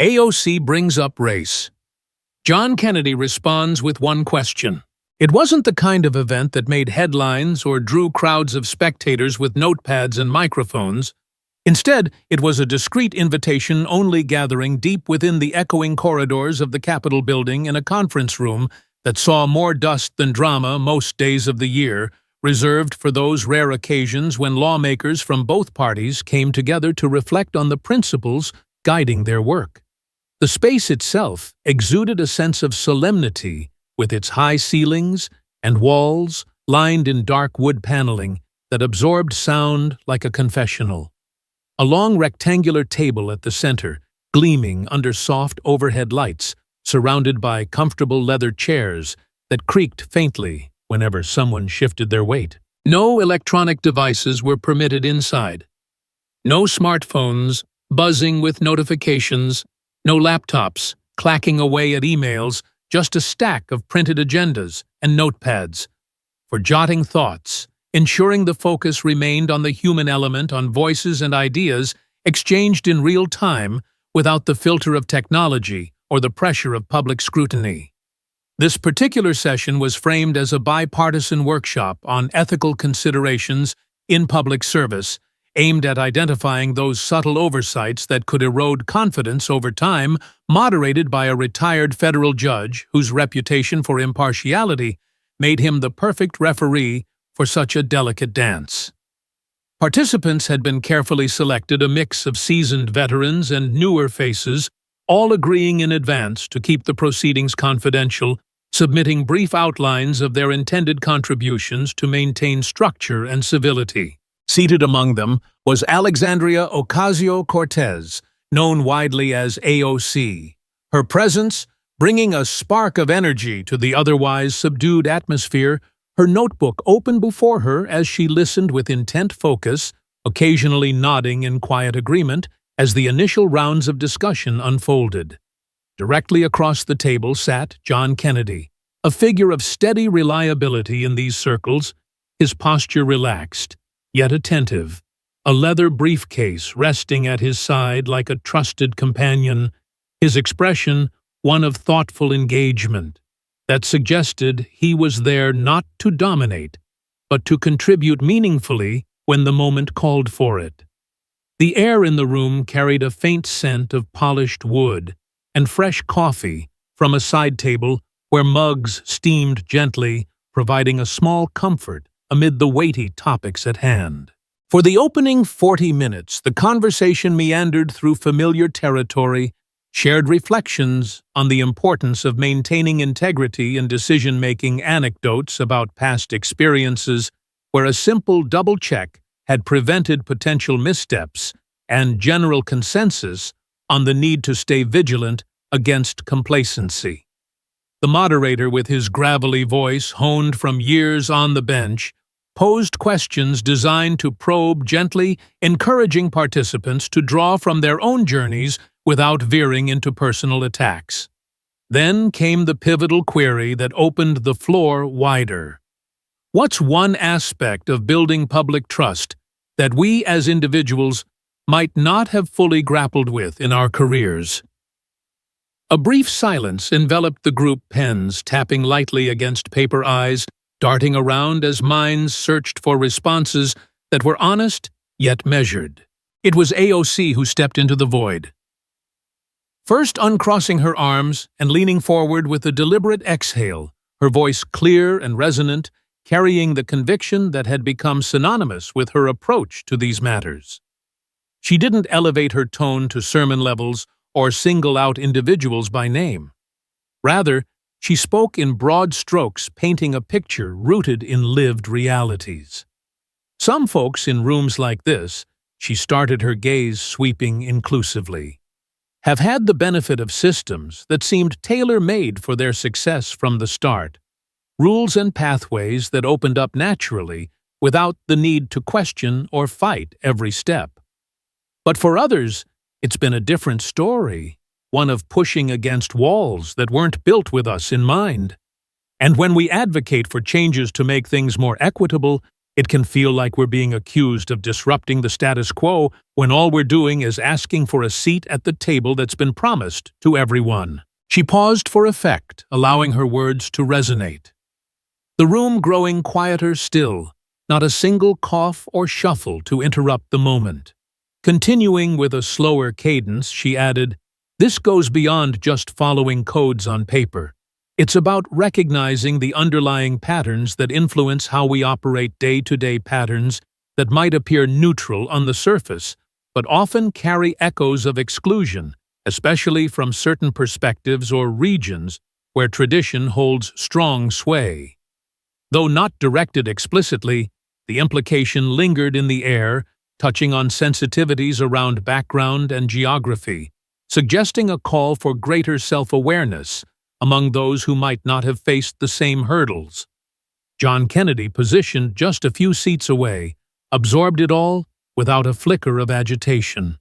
AOC brings up race. John Kennedy responds with one question. It wasn't the kind of event that made headlines or drew crowds of spectators with notepads and microphones. Instead, it was a discreet invitation only gathering deep within the echoing corridors of the Capitol building in a conference room that saw more dust than drama most days of the year, reserved for those rare occasions when lawmakers from both parties came together to reflect on the principles guiding their work. The space itself exuded a sense of solemnity, with its high ceilings and walls lined in dark wood paneling that absorbed sound like a confessional. A long rectangular table at the center, gleaming under soft overhead lights, surrounded by comfortable leather chairs that creaked faintly whenever someone shifted their weight. No electronic devices were permitted inside. No smartphones buzzing with notifications, no laptops clacking away at emails, just a stack of printed agendas and notepads for jotting thoughts, ensuring the focus remained on the human element, on voices and ideas exchanged in real time without the filter of technology or the pressure of public scrutiny. This particular session was framed as a bipartisan workshop on ethical considerations in public service, aimed at identifying those subtle oversights that could erode confidence over time, moderated by a retired federal judge whose reputation for impartiality made him the perfect referee for such a delicate dance. Participants had been carefully selected, a mix of seasoned veterans and newer faces, all agreeing in advance to keep the proceedings confidential, submitting brief outlines of their intended contributions to maintain structure and civility. Seated among them was Alexandria Ocasio-Cortez, known widely as AOC. Her presence, bringing a spark of energy to the otherwise subdued atmosphere, her notebook open before her as she listened with intent focus, occasionally nodding in quiet agreement as the initial rounds of discussion unfolded. Directly across the table sat John Kennedy, a figure of steady reliability in these circles, his posture relaxed, yet attentive, a leather briefcase resting at his side like a trusted companion, his expression one of thoughtful engagement that suggested he was there not to dominate, but to contribute meaningfully when the moment called for it. The air in the room carried a faint scent of polished wood and fresh coffee from a side table where mugs steamed gently, providing a small comfort amid the weighty topics at hand. For the opening 40 minutes, the conversation meandered through familiar territory, shared reflections on the importance of maintaining integrity in decision-making, anecdotes about past experiences where a simple double-check had prevented potential missteps, and general consensus on the need to stay vigilant against complacency. The moderator, with his gravelly voice honed from years on the bench, posed questions designed to probe gently, encouraging participants to draw from their own journeys without veering into personal attacks. Then came the pivotal query that opened the floor wider. What's one aspect of building public trust that we as individuals might not have fully grappled with in our careers? A brief silence enveloped the group, pens tapping lightly against paper, eyes darting around as minds searched for responses that were honest yet measured. It was AOC who stepped into the void. First uncrossing her arms and leaning forward with a deliberate exhale, her voice clear and resonant, carrying the conviction that had become synonymous with her approach to these matters. She didn't elevate her tone to sermon levels or single out individuals by name. Rather, she spoke in broad strokes, painting a picture rooted in lived realities. Some folks in rooms like this, she started her gaze sweeping inclusively, have had the benefit of systems that seemed tailor-made for their success from the start, rules and pathways that opened up naturally without the need to question or fight every step. But for others, it's been a different story, one of pushing against walls that weren't built with us in mind. And when we advocate for changes to make things more equitable, It can feel like we're being accused of disrupting the status quo when all we're doing is asking for a seat at the table that's been promised to everyone. She paused for effect, allowing her words to resonate. The room growing quieter still, not a single cough or shuffle to interrupt the moment. Continuing with a slower cadence, she added, "This goes beyond just following codes on paper. It's about recognizing the underlying patterns that influence how we operate day-to-day patterns that might appear neutral on the surface, but often carry echoes of exclusion, especially from certain perspectives or regions where tradition holds strong sway." Though not directed explicitly, the implication lingered in the air, touching on sensitivities around background and geography, suggesting a call for greater self-awareness among those who might not have faced the same hurdles. John Kennedy, positioned just a few seats away, absorbed it all without a flicker of agitation.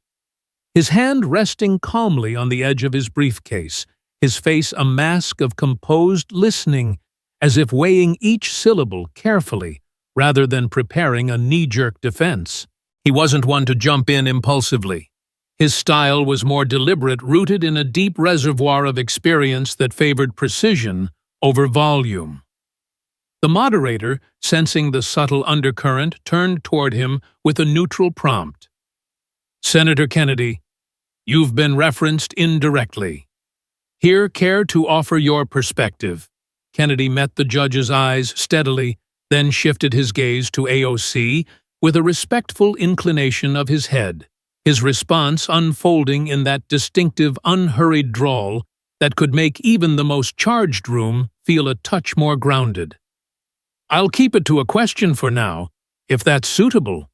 His hand resting calmly on the edge of his briefcase, his face a mask of composed listening, as if weighing each syllable carefully rather than preparing a knee-jerk defense. He wasn't one to jump in impulsively. His style was more deliberate, rooted in a deep reservoir of experience that favored precision over volume. The moderator, sensing the subtle undercurrent, turned toward him with a neutral prompt. "Senator Kennedy, you've been referenced indirectly. Here, care to offer your perspective?" Kennedy met the judge's eyes steadily, then shifted his gaze to AOC with a respectful inclination of his head, his response unfolding in that distinctive, unhurried drawl that could make even the most charged room feel a touch more grounded. "I'll keep it to a question for now, if that's suitable,"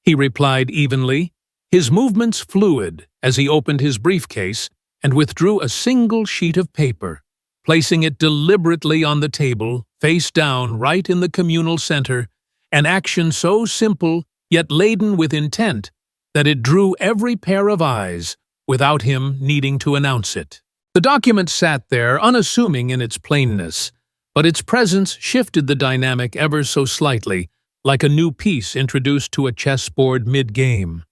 he replied evenly, his movements fluid as he opened his briefcase and withdrew a single sheet of paper, placing it deliberately on the table, face down, right in the communal center, an action so simple yet laden with intent that it drew every pair of eyes without him needing to announce it. The document sat there, unassuming in its plainness, but its presence shifted the dynamic ever so slightly, like a new piece introduced to a chessboard mid-game.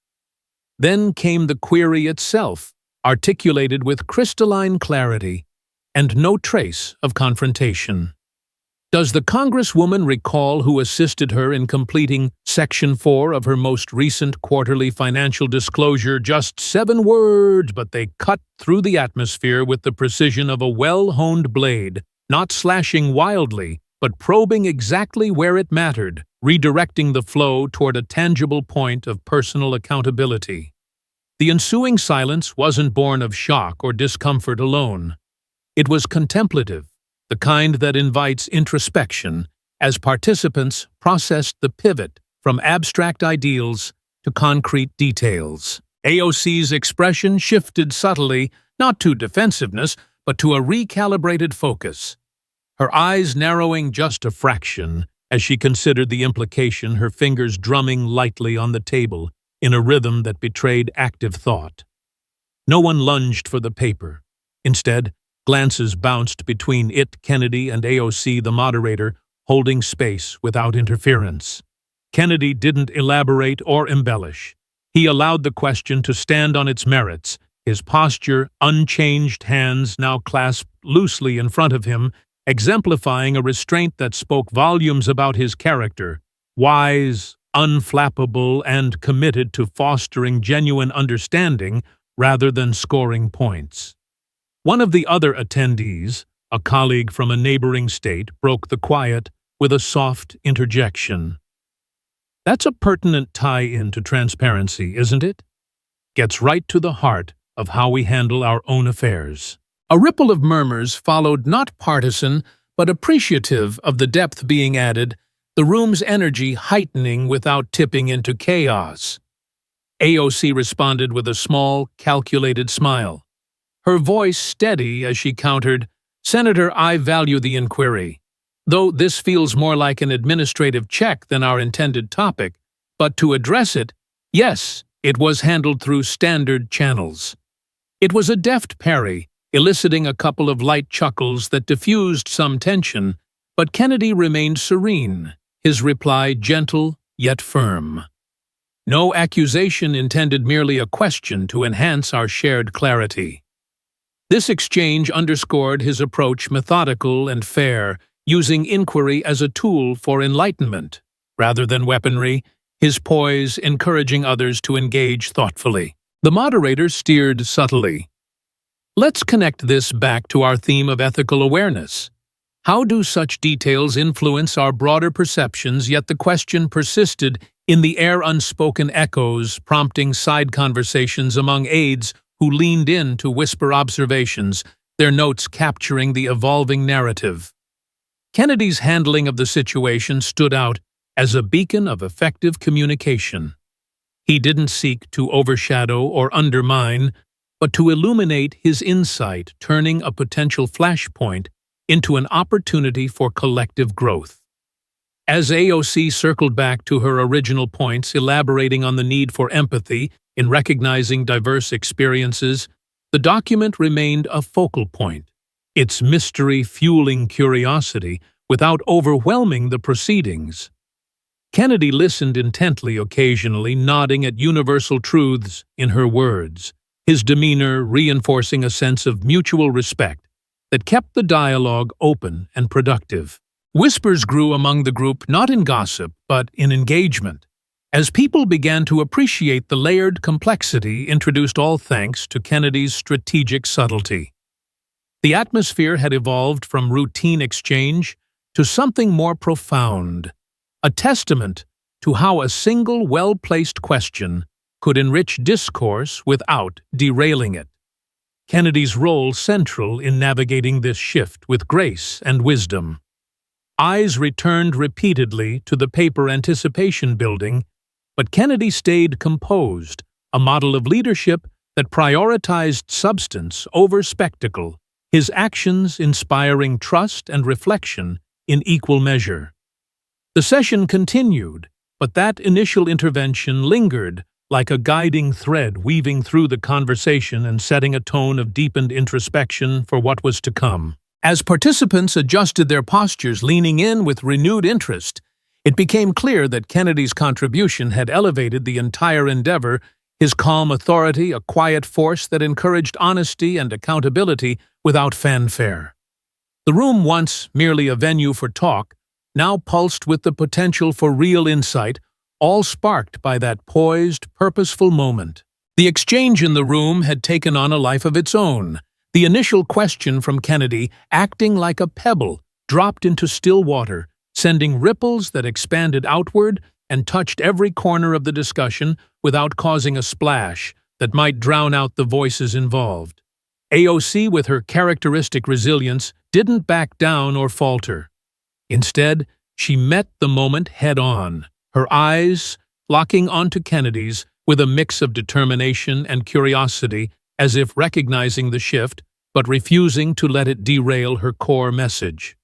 Then came the query itself, articulated with crystalline clarity, and no trace of confrontation. Does the Congresswoman recall who assisted her in completing Section 4 of her most recent quarterly financial disclosure? Just 7 words, but they cut through the atmosphere with the precision of a well-honed blade, not slashing wildly, but probing exactly where it mattered, redirecting the flow toward a tangible point of personal accountability. The ensuing silence wasn't born of shock or discomfort alone. It was contemplative, the kind that invites introspection, as participants processed the pivot from abstract ideals to concrete details. AOC's expression shifted subtly, not to defensiveness, but to a recalibrated focus, her eyes narrowing just a fraction as she considered the implication, her fingers drumming lightly on the table in a rhythm that betrayed active thought. No one lunged for the paper. Instead, glances bounced between it, Kennedy, and AOC, the moderator, holding space without interference. Kennedy didn't elaborate or embellish. He allowed the question to stand on its merits, his posture unchanged, hands now clasped loosely in front of him, exemplifying a restraint that spoke volumes about his character, wise, unflappable, and committed to fostering genuine understanding rather than scoring points. One of the other attendees, a colleague from a neighboring state, broke the quiet with a soft interjection. "That's a pertinent tie-in to transparency, isn't it? Gets right to the heart of how we handle our own affairs." A ripple of murmurs followed, not partisan, but appreciative of the depth being added, the room's energy heightening without tipping into chaos. AOC responded with a small, calculated smile, her voice steady as she countered, "Senator, I value the inquiry, though this feels more like an administrative check than our intended topic, but to address it, yes, it was handled through standard channels." It was a deft parry, eliciting a couple of light chuckles that diffused some tension, but Kennedy remained serene, his reply gentle yet firm. No accusation intended merely a question to enhance our shared clarity. This exchange underscored his approach methodical and fair, using inquiry as a tool for enlightenment, rather than weaponry, his poise encouraging others to engage thoughtfully. The moderator steered subtly. Let's connect this back to our theme of ethical awareness. How do such details influence our broader perceptions, yet the question persisted in the air, unspoken echoes, prompting side conversations among aides who leaned in to whisper observations, their notes capturing the evolving narrative. Kennedy's handling of the situation stood out as a beacon of effective communication. He didn't seek to overshadow or undermine, but to illuminate his insight, turning a potential flashpoint into an opportunity for collective growth. As AOC circled back to her original points, elaborating on the need for empathy in recognizing diverse experiences, the document remained a focal point, its mystery fueling curiosity without overwhelming the proceedings. Kennedy listened intently, occasionally nodding at universal truths in her words, his demeanor reinforcing a sense of mutual respect that kept the dialogue open and productive. Whispers grew among the group not in gossip, but in engagement, as people began to appreciate the layered complexity introduced, all thanks to Kennedy's strategic subtlety. The atmosphere had evolved from routine exchange to something more profound, a testament to how a single well-placed question could enrich discourse without derailing it. Kennedy's role central in navigating this shift with grace and wisdom. Eyes returned repeatedly to the paper anticipation building, but Kennedy stayed composed, a model of leadership that prioritized substance over spectacle, his actions inspiring trust and reflection in equal measure. The session continued, but that initial intervention lingered, like a guiding thread weaving through the conversation and setting a tone of deepened introspection for what was to come. As participants adjusted their postures, leaning in with renewed interest, it became clear that Kennedy's contribution had elevated the entire endeavor, his calm authority a quiet force that encouraged honesty and accountability without fanfare. The room, once merely a venue for talk, now pulsed with the potential for real insight, all sparked by that poised, purposeful moment. The exchange in the room had taken on a life of its own, the initial question from Kennedy acting like a pebble dropped into still water, sending ripples that expanded outward and touched every corner of the discussion without causing a splash that might drown out the voices involved. AOC, with her characteristic resilience, didn't back down or falter. Instead, she met the moment head-on, her eyes locking onto Kennedy's with a mix of determination and curiosity, as if recognizing the shift, but refusing to let it derail her core message.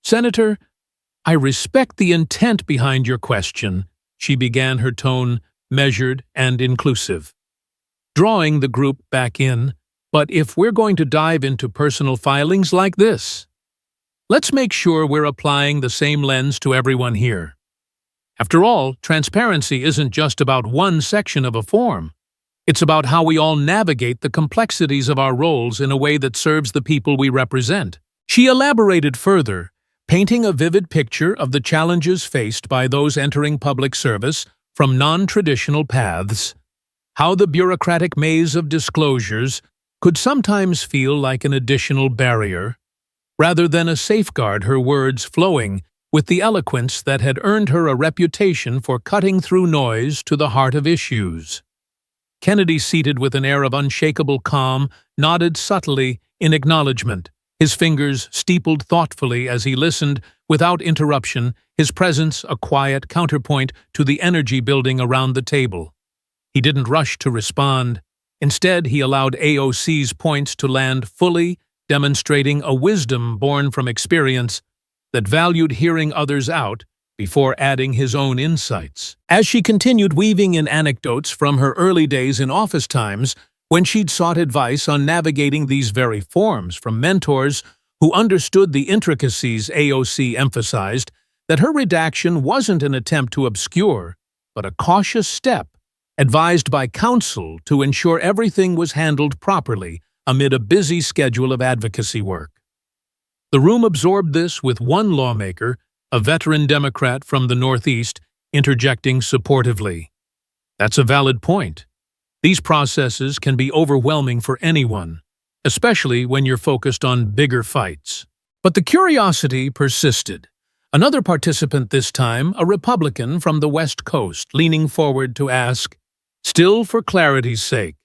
"Senator, I respect the intent behind your question," she began, her tone measured and inclusive, drawing the group back in. "But if we're going to dive into personal filings like this, let's make sure we're applying the same lens to everyone here. After all, transparency isn't just about one section of a form. It's about how we all navigate the complexities of our roles in a way that serves the people we represent." She elaborated further, painting a vivid picture of the challenges faced by those entering public service from non-traditional paths, how the bureaucratic maze of disclosures could sometimes feel like an additional barrier, rather than a safeguard, her words flowing with the eloquence that had earned her a reputation for cutting through noise to the heart of issues. Kennedy, seated with an air of unshakable calm, nodded subtly in acknowledgement, his fingers steepled thoughtfully as he listened without interruption, his presence a quiet counterpoint to the energy building around the table. He didn't rush to respond. Instead, he allowed AOC's points to land fully, demonstrating a wisdom born from experience that valued hearing others out before adding his own insights. As she continued weaving in anecdotes from her early days in office times, when she'd sought advice on navigating these very forms from mentors who understood the intricacies, AOC emphasized that her redaction wasn't an attempt to obscure, but a cautious step, advised by counsel to ensure everything was handled properly amid a busy schedule of advocacy work. The room absorbed this with one lawmaker, a veteran Democrat from the Northeast, interjecting supportively. That's a valid point. These processes can be overwhelming for anyone, especially when you're focused on bigger fights. But the curiosity persisted. Another participant this time, a Republican from the West Coast, leaning forward to ask, "Still for clarity's sake,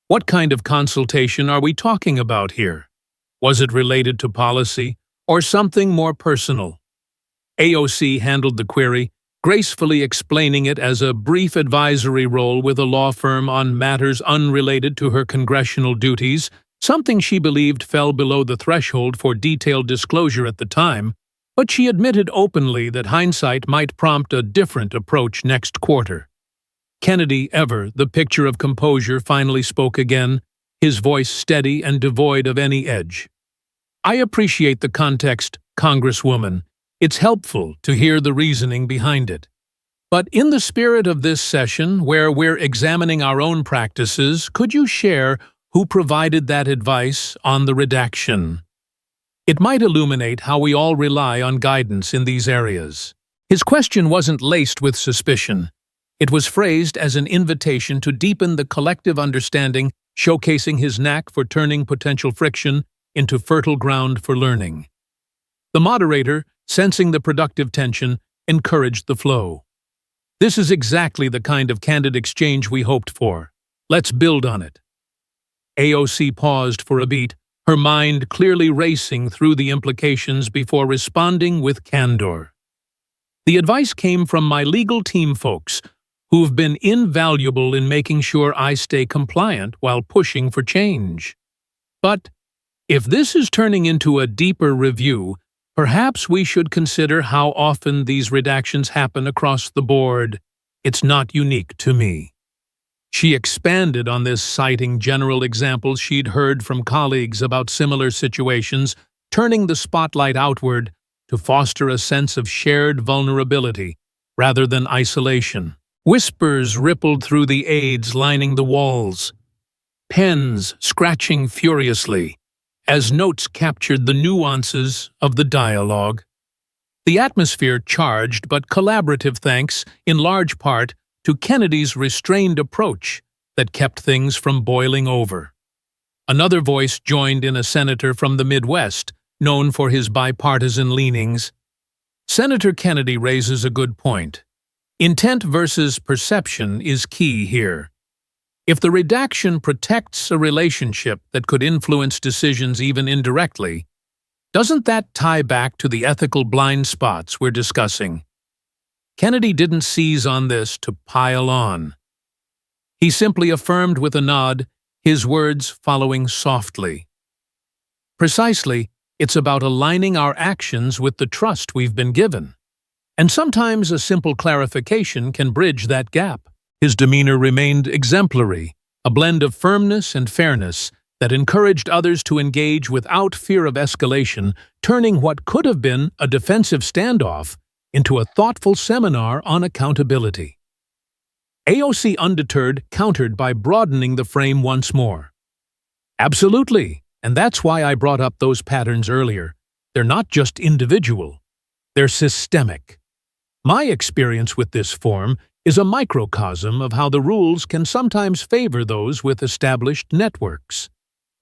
what kind of consultation are we talking about here? Was it related to policy or something more personal?" AOC handled the query, gracefully explaining it as a brief advisory role with a law firm on matters unrelated to her congressional duties, something she believed fell below the threshold for detailed disclosure at the time, but she admitted openly that hindsight might prompt a different approach next quarter. Kennedy, ever the picture of composure, finally spoke again, his voice steady and devoid of any edge. "I appreciate the context, Congresswoman. It's helpful to hear the reasoning behind it. But in the spirit of this session, where we're examining our own practices, could you share who provided that advice on the redaction? It might illuminate how we all rely on guidance in these areas." His question wasn't laced with suspicion. It was phrased as an invitation to deepen the collective understanding, showcasing his knack for turning potential friction into fertile ground for learning. The moderator, sensing the productive tension, encouraged the flow. "This is exactly the kind of candid exchange we hoped for. Let's build on it." AOC paused for a beat, her mind clearly racing through the implications before responding with candor. "The advice came from my legal team folks, who've been invaluable in making sure I stay compliant while pushing for change. But if this is turning into a deeper review, perhaps we should consider how often these redactions happen across the board. It's not unique to me." She expanded on this, citing general examples she'd heard from colleagues about similar situations, turning the spotlight outward to foster a sense of shared vulnerability rather than isolation. Whispers rippled through the aides lining the walls, pens scratching furiously, as notes captured the nuances of the dialogue. The atmosphere charged but collaborative, thanks, in large part, to Kennedy's restrained approach that kept things from boiling over. Another voice joined in, a senator from the Midwest, known for his bipartisan leanings. "Senator Kennedy raises a good point. Intent versus perception is key here. If the redaction protects a relationship that could influence decisions even indirectly, doesn't that tie back to the ethical blind spots we're discussing?" Kennedy didn't seize on this to pile on. He simply affirmed with a nod, his words following softly. "Precisely, it's about aligning our actions with the trust we've been given. And sometimes a simple clarification can bridge that gap." His demeanor remained exemplary, a blend of firmness and fairness that encouraged others to engage without fear of escalation, turning what could have been a defensive standoff into a thoughtful seminar on accountability. AOC, undeterred, countered by broadening the frame once more. "Absolutely, and that's why I brought up those patterns earlier. They're not just individual, they're systemic. My experience with this form is a microcosm of how the rules can sometimes favor those with established networks."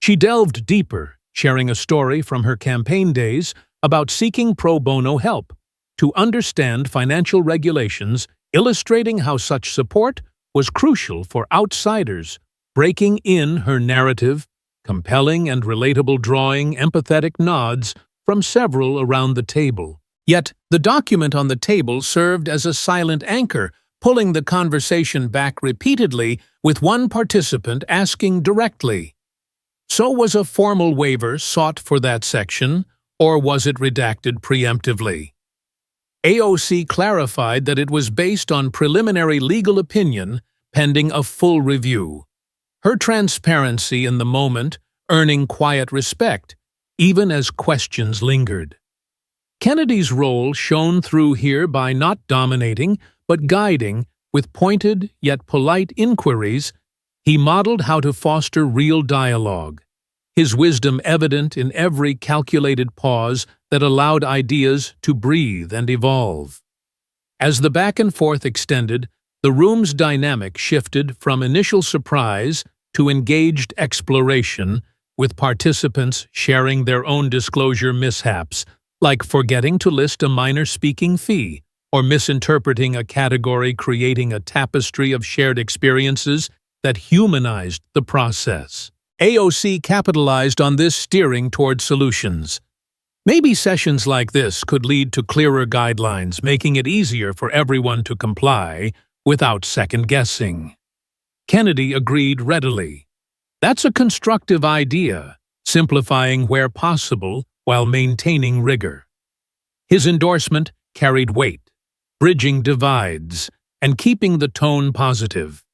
She delved deeper, sharing a story from her campaign days about seeking pro bono help to understand financial regulations, illustrating how such support was crucial for outsiders, breaking in her narrative, compelling and relatable, drawing empathetic nods from several around the table. Yet, the document on the table served as a silent anchor, pulling the conversation back repeatedly, with one participant asking directly, "So was a formal waiver sought for that section, or was it redacted preemptively?" AOC clarified that it was based on preliminary legal opinion pending a full review. Her transparency in the moment earning quiet respect, even as questions lingered. Kennedy's role shone through here by not dominating, but guiding, with pointed yet polite inquiries. He modeled how to foster real dialogue, his wisdom evident in every calculated pause that allowed ideas to breathe and evolve. As the back and forth extended, the room's dynamic shifted from initial surprise to engaged exploration, with participants sharing their own disclosure mishaps, like forgetting to list a minor speaking fee or misinterpreting a category, creating a tapestry of shared experiences that humanized the process. AOC capitalized on this, steering toward solutions. Maybe sessions like this could lead to clearer guidelines, making it easier for everyone to comply without second-guessing. Kennedy agreed readily. That's a constructive idea, simplifying where possible while maintaining rigor. His endorsement carried weight, bridging divides and keeping the tone positive.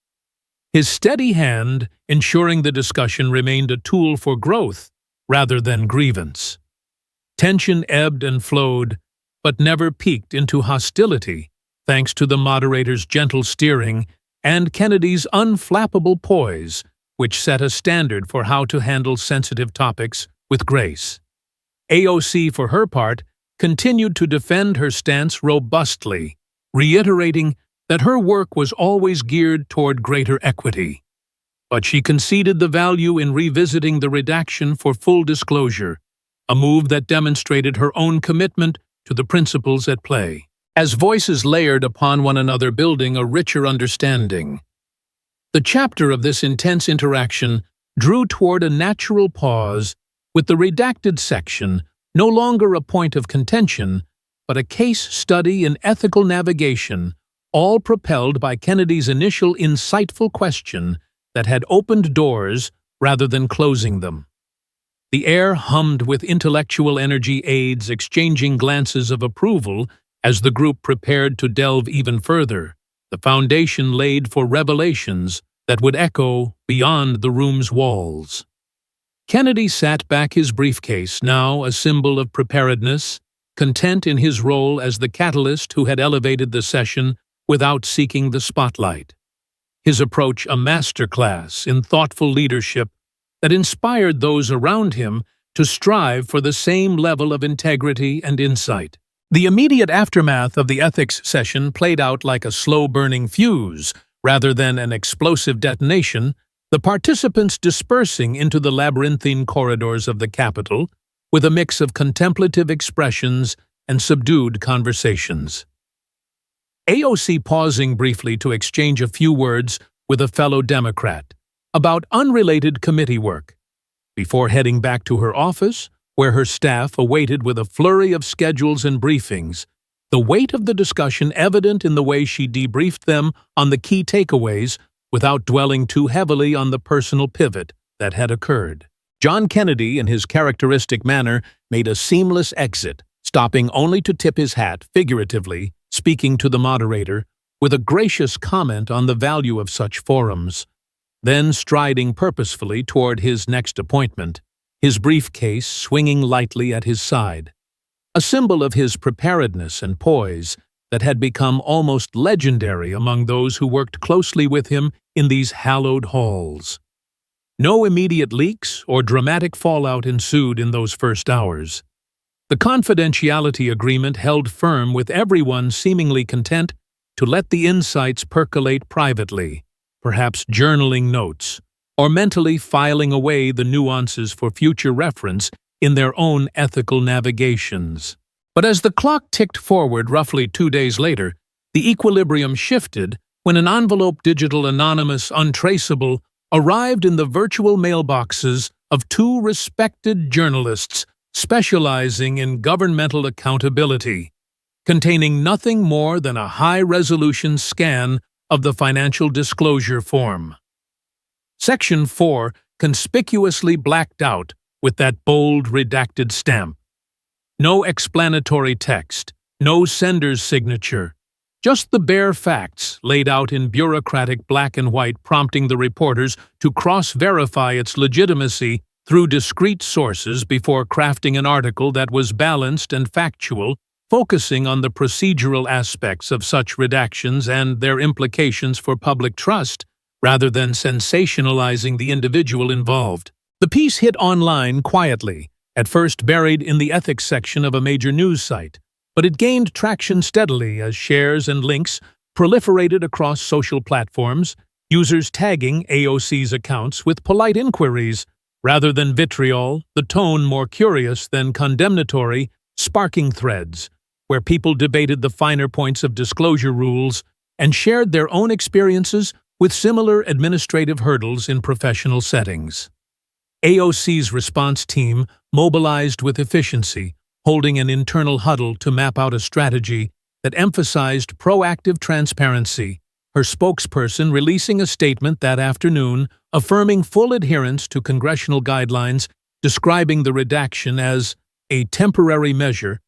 His steady hand ensuring the discussion remained a tool for growth rather than grievance. Tension ebbed and flowed, but never peaked into hostility, thanks to the moderator's gentle steering and Kennedy's unflappable poise, which set a standard for how to handle sensitive topics with grace. AOC, for her part, continued to defend her stance robustly, reiterating that her work was always geared toward greater equity. But she conceded the value in revisiting the redaction for full disclosure, a move that demonstrated her own commitment to the principles at play. As voices layered upon one another, building a richer understanding, the chapter of this intense interaction drew toward a natural pause, with the redacted section no longer a point of contention, but a case study in ethical navigation, all propelled by Kennedy's initial insightful question that had opened doors rather than closing them. The air hummed with intellectual energy, aides exchanging glances of approval as the group prepared to delve even further, the foundation laid for revelations that would echo beyond the room's walls. Kennedy sat back, his briefcase now a symbol of preparedness, content in his role as the catalyst who had elevated the session without seeking the spotlight. His approach a masterclass in thoughtful leadership that inspired those around him to strive for the same level of integrity and insight. The immediate aftermath of the ethics session played out like a slow-burning fuse rather than an explosive detonation, the participants dispersing into the labyrinthine corridors of the Capitol with a mix of contemplative expressions and subdued conversations. AOC pausing briefly to exchange a few words with a fellow Democrat about unrelated committee work, before heading back to her office, where her staff awaited with a flurry of schedules and briefings, the weight of the discussion evident in the way she debriefed them on the key takeaways without dwelling too heavily on the personal pivot that had occurred. John Kennedy, in his characteristic manner, made a seamless exit, stopping only to tip his hat, figuratively, speaking to the moderator, with a gracious comment on the value of such forums, then striding purposefully toward his next appointment, his briefcase swinging lightly at his side, a symbol of his preparedness and poise that had become almost legendary among those who worked closely with him in these hallowed halls. No immediate leaks or dramatic fallout ensued in those first hours. The confidentiality agreement held firm, with everyone seemingly content to let the insights percolate privately, perhaps journaling notes, or mentally filing away the nuances for future reference in their own ethical navigations. But as the clock ticked forward roughly 2 days later, the equilibrium shifted when an envelope, digital, anonymous, untraceable, arrived in the virtual mailboxes of two respected journalists specializing in governmental accountability, containing nothing more than a high-resolution scan of the financial disclosure form. Section 4 conspicuously blacked out with that bold, redacted stamp. No explanatory text, no sender's signature, just the bare facts laid out in bureaucratic black and white, prompting the reporters to cross-verify its legitimacy through discrete sources before crafting an article that was balanced and factual, focusing on the procedural aspects of such redactions and their implications for public trust, rather than sensationalizing the individual involved. The piece hit online quietly, at first buried in the ethics section of a major news site, but it gained traction steadily as shares and links proliferated across social platforms, users tagging AOC's accounts with polite inquiries, rather than vitriol, the tone more curious than condemnatory, sparking threads, where people debated the finer points of disclosure rules and shared their own experiences with similar administrative hurdles in professional settings. AOC's response team mobilized with efficiency, holding an internal huddle to map out a strategy that emphasized proactive transparency, her spokesperson releasing a statement that afternoon affirming full adherence to congressional guidelines, describing the redaction as a temporary measure,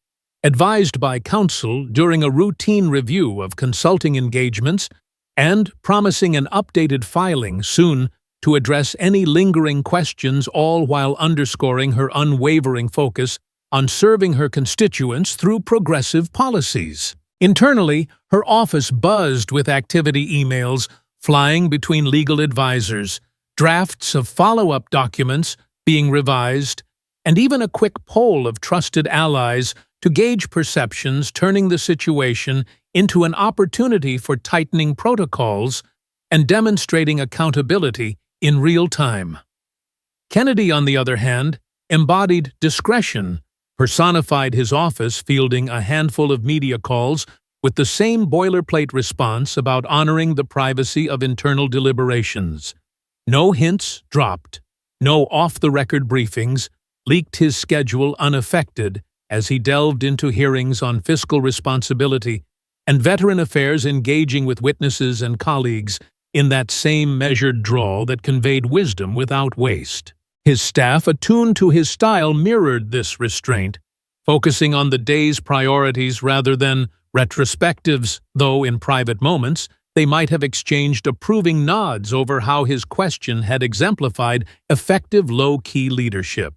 advised by counsel during a routine review of consulting engagements, and promising an updated filing soon to address any lingering questions, all while underscoring her unwavering focus on serving her constituents through progressive policies. Internally, her office buzzed with activity emails flying between legal advisors, drafts of follow-up documents being revised, and even a quick poll of trusted allies to gauge perceptions, turning the situation into an opportunity for tightening protocols and demonstrating accountability in real time. Kennedy, on the other hand, embodied discretion, personified his office fielding a handful of media calls with the same boilerplate response about honoring the privacy of internal deliberations. No hints dropped, no off-the-record briefings, leaked his schedule unaffected as he delved into hearings on fiscal responsibility and veteran affairs, engaging with witnesses and colleagues in that same measured drawl that conveyed wisdom without waste. His staff, attuned to his style, mirrored this restraint, focusing on the day's priorities rather than retrospectives, though in private moments they might have exchanged approving nods over how his question had exemplified effective low-key leadership.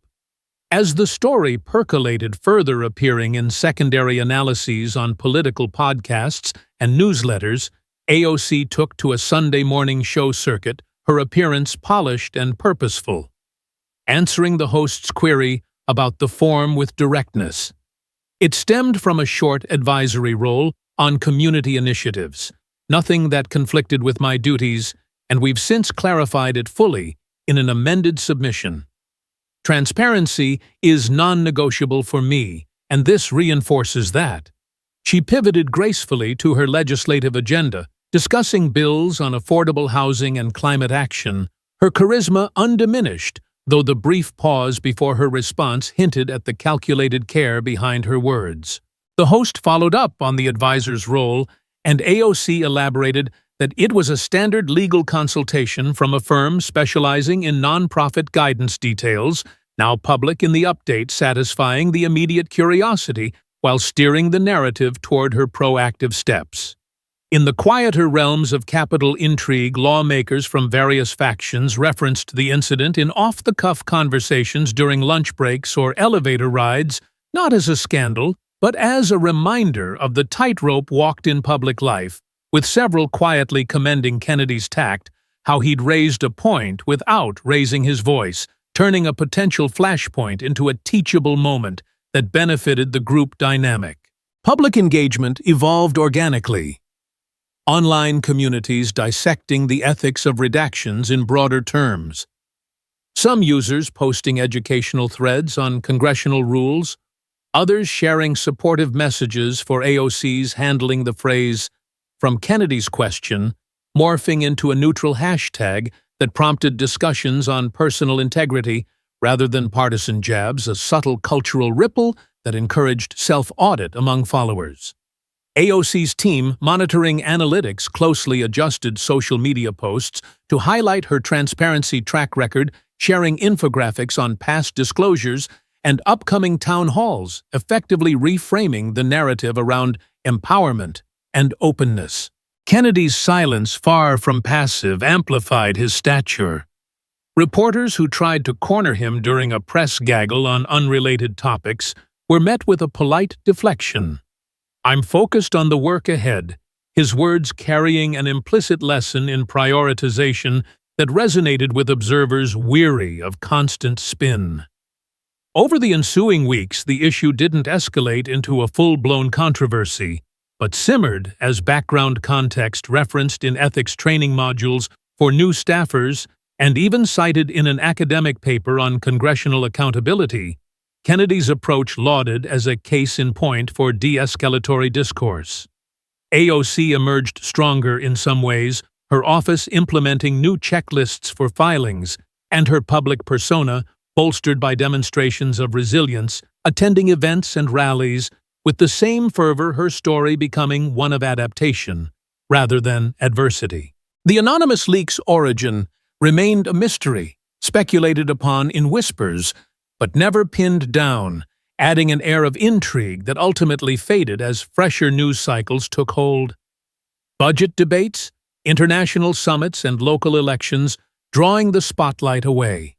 As the story percolated, further appearing in secondary analyses on political podcasts and newsletters, AOC took to a Sunday morning show circuit, her appearance polished and purposeful, answering the host's query about the form with directness. It stemmed from a short advisory role on community initiatives, nothing that conflicted with my duties, and we've since clarified it fully in an amended submission. Transparency is non-negotiable for me, and this reinforces that. She pivoted gracefully to her legislative agenda, discussing bills on affordable housing and climate action, her charisma undiminished, though the brief pause before her response hinted at the calculated care behind her words. The host followed up on the advisor's role, and AOC elaborated that it was a standard legal consultation from a firm specializing in nonprofit guidance details, now public in the update, satisfying the immediate curiosity while steering the narrative toward her proactive steps. In the quieter realms of Capitol intrigue, lawmakers from various factions referenced the incident in off-the-cuff conversations during lunch breaks or elevator rides, not as a scandal, but as a reminder of the tightrope walked in public life, with several quietly commending Kennedy's tact, how he'd raised a point without raising his voice, turning a potential flashpoint into a teachable moment that benefited the group dynamic. Public engagement evolved organically. Online communities dissecting the ethics of redactions in broader terms. Some users posting educational threads on congressional rules, others sharing supportive messages for AOC's handling the phrase "from Kennedy's question," morphing into a neutral hashtag that prompted discussions on personal integrity rather than partisan jabs, a subtle cultural ripple that encouraged self-audit among followers. AOC's team, monitoring analytics, closely adjusted social media posts to highlight her transparency track record, sharing infographics on past disclosures and upcoming town halls, effectively reframing the narrative around empowerment and openness. Kennedy's silence, far from passive, amplified his stature. Reporters who tried to corner him during a press gaggle on unrelated topics were met with a polite deflection. "I'm focused on the work ahead," his words carrying an implicit lesson in prioritization that resonated with observers weary of constant spin. Over the ensuing weeks, the issue didn't escalate into a full-blown controversy, but simmered as background context referenced in ethics training modules for new staffers and even cited in an academic paper on congressional accountability. Kennedy's approach lauded as a case in point for de-escalatory discourse. AOC emerged stronger in some ways, her office implementing new checklists for filings, and her public persona bolstered by demonstrations of resilience, attending events and rallies, with the same fervor her story becoming one of adaptation, rather than adversity. The anonymous leak's origin remained a mystery, speculated upon in whispers, but never pinned down, adding an air of intrigue that ultimately faded as fresher news cycles took hold. Budget debates, international summits, and local elections drawing the spotlight away.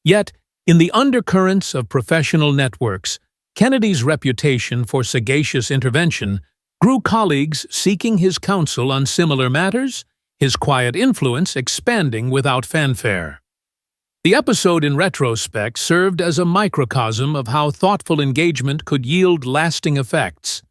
Yet, in the undercurrents of professional networks, Kennedy's reputation for sagacious intervention grew colleagues seeking his counsel on similar matters, his quiet influence expanding without fanfare. The episode in retrospect served as a microcosm of how thoughtful engagement could yield lasting effects.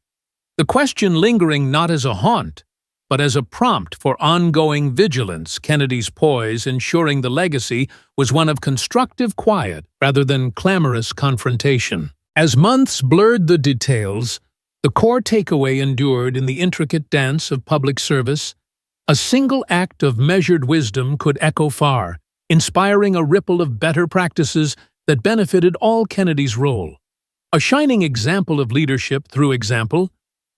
The question lingering not as a haunt, but as a prompt for ongoing vigilance, Kennedy's poise ensuring the legacy was one of constructive quiet rather than clamorous confrontation. As months blurred the details, the core takeaway endured in the intricate dance of public service. A single act of measured wisdom could echo far, inspiring a ripple of better practices that benefited all Kennedy's role. A shining example of leadership through example,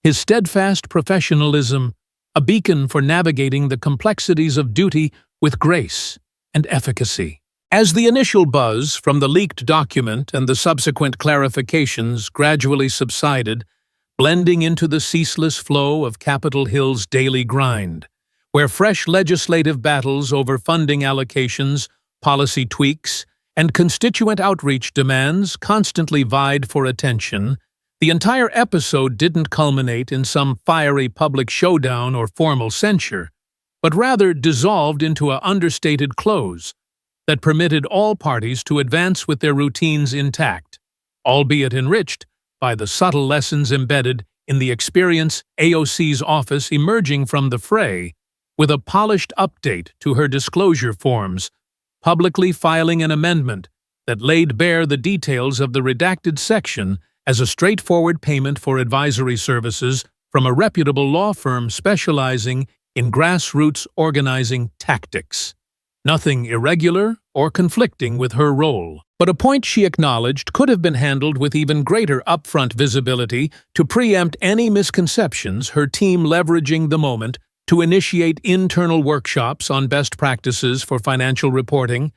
his steadfast professionalism, a beacon for navigating the complexities of duty with grace and efficacy. As the initial buzz from the leaked document and the subsequent clarifications gradually subsided, blending into the ceaseless flow of Capitol Hill's daily grind, where fresh legislative battles over funding allocations, policy tweaks, and constituent outreach demands constantly vied for attention, the entire episode didn't culminate in some fiery public showdown or formal censure, but rather dissolved into an understated close that permitted all parties to advance with their routines intact, albeit enriched by the subtle lessons embedded in the experience. AOC's office emerging from the fray with a polished update to her disclosure forms, publicly filing an amendment that laid bare the details of the redacted section as a straightforward payment for advisory services from a reputable law firm specializing in grassroots organizing tactics. Nothing irregular or conflicting with her role, but a point she acknowledged could have been handled with even greater upfront visibility to preempt any misconceptions, her team leveraging the moment to initiate internal workshops on best practices for financial reporting,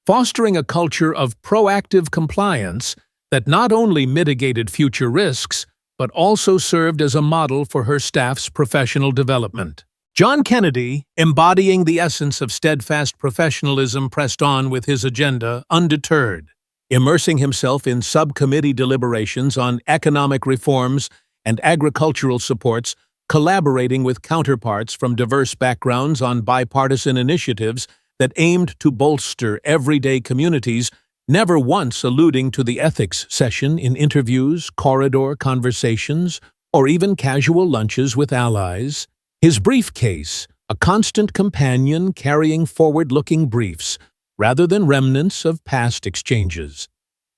fostering a culture of proactive compliance that not only mitigated future risks, but also served as a model for her staff's professional development. John Kennedy, embodying the essence of steadfast professionalism, pressed on with his agenda undeterred, immersing himself in subcommittee deliberations on economic reforms and agricultural supports, collaborating with counterparts from diverse backgrounds on bipartisan initiatives that aimed to bolster everyday communities, never once alluding to the ethics session in interviews, corridor conversations, or even casual lunches with allies. His briefcase, a constant companion carrying forward-looking briefs rather than remnants of past exchanges.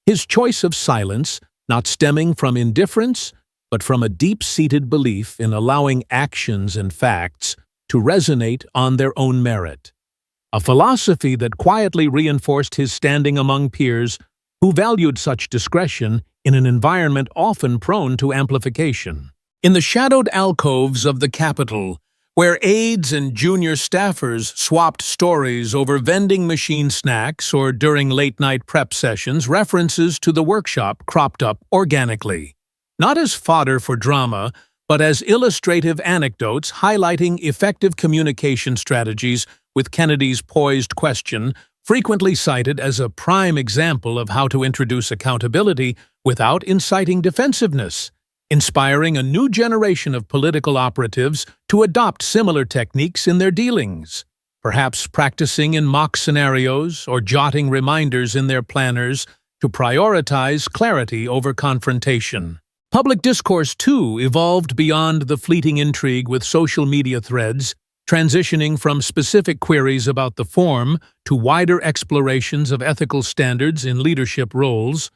His choice of silence, not stemming from indifference, but from a deep-seated belief in allowing actions and facts to resonate on their own merit. A philosophy that quietly reinforced his standing among peers who valued such discretion in an environment often prone to amplification. In the shadowed alcoves of the Capitol, where aides and junior staffers swapped stories over vending machine snacks or during late-night prep sessions, references to the workshop cropped up organically, not as fodder for drama, but as illustrative anecdotes highlighting effective communication strategies. With Kennedy's poised question, frequently cited as a prime example of how to introduce accountability without inciting defensiveness, inspiring a new generation of political operatives to adopt similar techniques in their dealings, perhaps practicing in mock scenarios or jotting reminders in their planners to prioritize clarity over confrontation. Public discourse, too, evolved beyond the fleeting intrigue with social media threads, transitioning from specific queries about the form to wider explorations of ethical standards in leadership roles.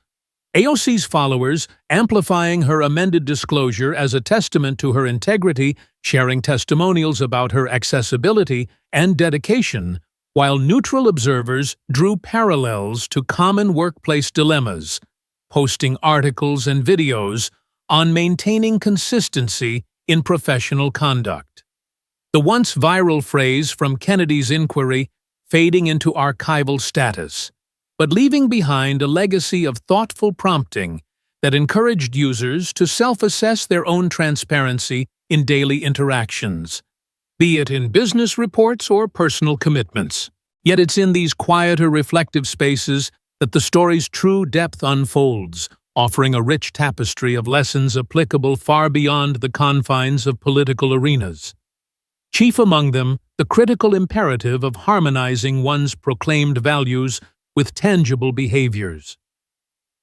AOC's followers amplifying her amended disclosure as a testament to her integrity, sharing testimonials about her accessibility and dedication, while neutral observers drew parallels to common workplace dilemmas, posting articles and videos on maintaining consistency in professional conduct. The once viral phrase from Kennedy's inquiry fading into archival status, but leaving behind a legacy of thoughtful prompting that encouraged users to self-assess their own transparency in daily interactions, be it in business reports or personal commitments. Yet it's in these quieter, reflective spaces that the story's true depth unfolds, offering a rich tapestry of lessons applicable far beyond the confines of political arenas. Chief among them, the critical imperative of harmonizing one's proclaimed values with tangible behaviors.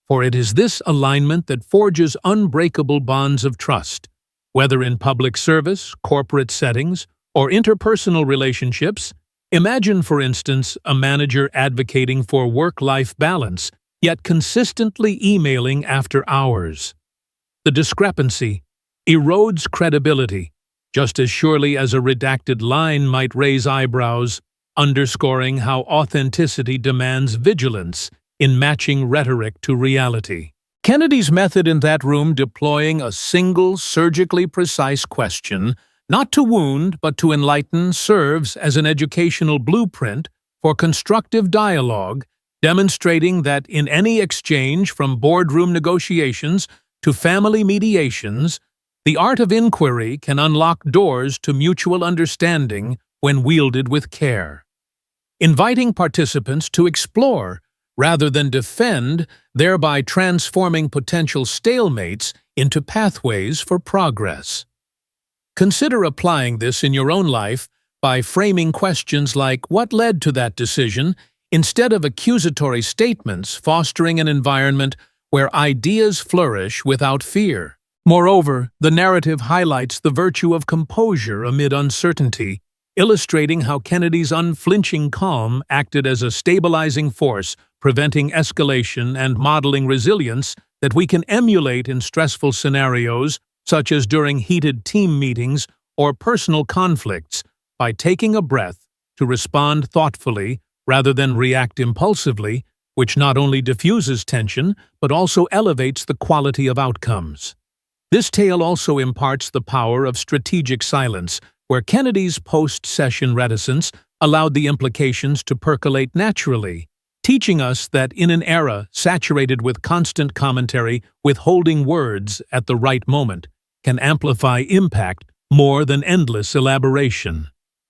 For it is this alignment that forges unbreakable bonds of trust, whether in public service, corporate settings, or interpersonal relationships. Imagine, for instance, a manager advocating for work-life balance, yet consistently emailing after hours. The discrepancy erodes credibility, just as surely as a redacted line might raise eyebrows, underscoring how authenticity demands vigilance in matching rhetoric to reality. Kennedy's method in that room, deploying a single, surgically precise question, not to wound but to enlighten, serves as an educational blueprint for constructive dialogue, demonstrating that in any exchange from boardroom negotiations to family mediations, the art of inquiry can unlock doors to mutual understanding when wielded with care. Inviting participants to explore rather than defend, thereby transforming potential stalemates into pathways for progress. Consider applying this in your own life by framing questions like, "What led to that decision?" instead of accusatory statements, fostering an environment where ideas flourish without fear. Moreover, the narrative highlights the virtue of composure amid uncertainty, illustrating how Kennedy's unflinching calm acted as a stabilizing force, preventing escalation and modeling resilience that we can emulate in stressful scenarios, such as during heated team meetings or personal conflicts, by taking a breath to respond thoughtfully rather than react impulsively, which not only diffuses tension but also elevates the quality of outcomes. This tale also imparts the power of strategic silence, where Kennedy's post-session reticence allowed the implications to percolate naturally, teaching us that in an era saturated with constant commentary, withholding words at the right moment can amplify impact more than endless elaboration.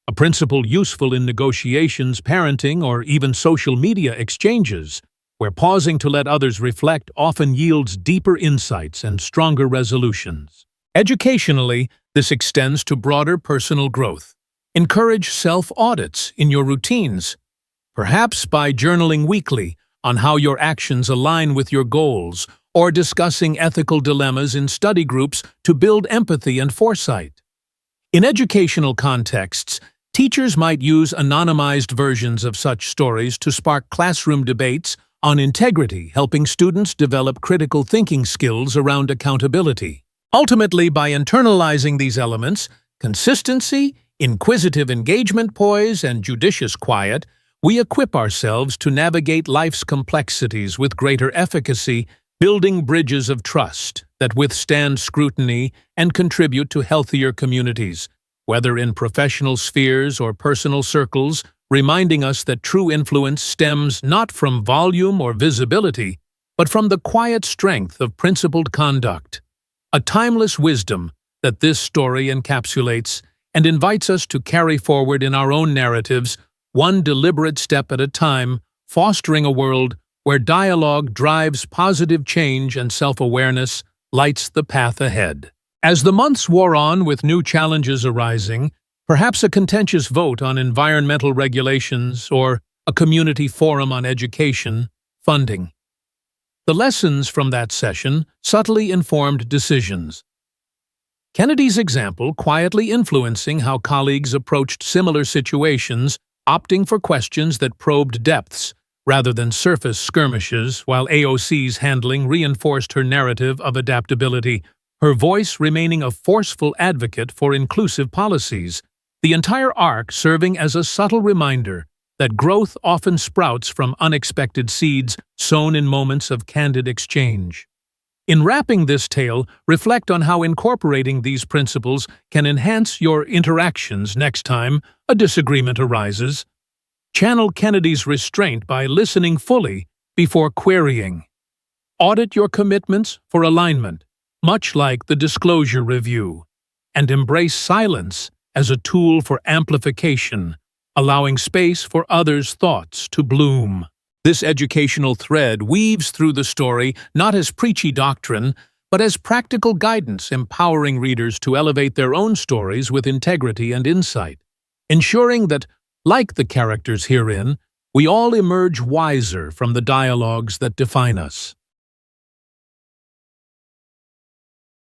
A principle useful in negotiations, parenting, or even social media exchanges, where pausing to let others reflect often yields deeper insights and stronger resolutions. Educationally, this extends to broader personal growth. Encourage self-audits in your routines, perhaps by journaling weekly on how your actions align with your goals, or discussing ethical dilemmas in study groups to build empathy and foresight. In educational contexts, teachers might use anonymized versions of such stories to spark classroom debates on integrity, helping students develop critical thinking skills around accountability. Ultimately, by internalizing these elements, consistency, inquisitive engagement, poise, and judicious quiet, we equip ourselves to navigate life's complexities with greater efficacy, building bridges of trust that withstand scrutiny and contribute to healthier communities, whether in professional spheres or personal circles, reminding us that true influence stems not from volume or visibility, but from the quiet strength of principled conduct. A timeless wisdom that this story encapsulates and invites us to carry forward in our own narratives, one deliberate step at a time, fostering a world where dialogue drives positive change and self-awareness lights the path ahead. As the months wore on with new challenges arising, perhaps a contentious vote on environmental regulations or a community forum on education, funding. The lessons from that session subtly informed decisions. Kennedy's example quietly influencing how colleagues approached similar situations, opting for questions that probed depths rather than surface skirmishes, while AOC's handling reinforced her narrative of adaptability, her voice remaining a forceful advocate for inclusive policies, the entire arc serving as a subtle reminder that growth often sprouts from unexpected seeds sown in moments of candid exchange. In wrapping this tale, reflect on how incorporating these principles can enhance your interactions next time a disagreement arises. Channel Kennedy's restraint by listening fully before querying. Audit your commitments for alignment, much like the disclosure review, and embrace silence as a tool for amplification, allowing space for others' thoughts to bloom. This educational thread weaves through the story not as preachy doctrine, but as practical guidance empowering readers to elevate their own stories with integrity and insight, ensuring that, like the characters herein, we all emerge wiser from the dialogues that define us.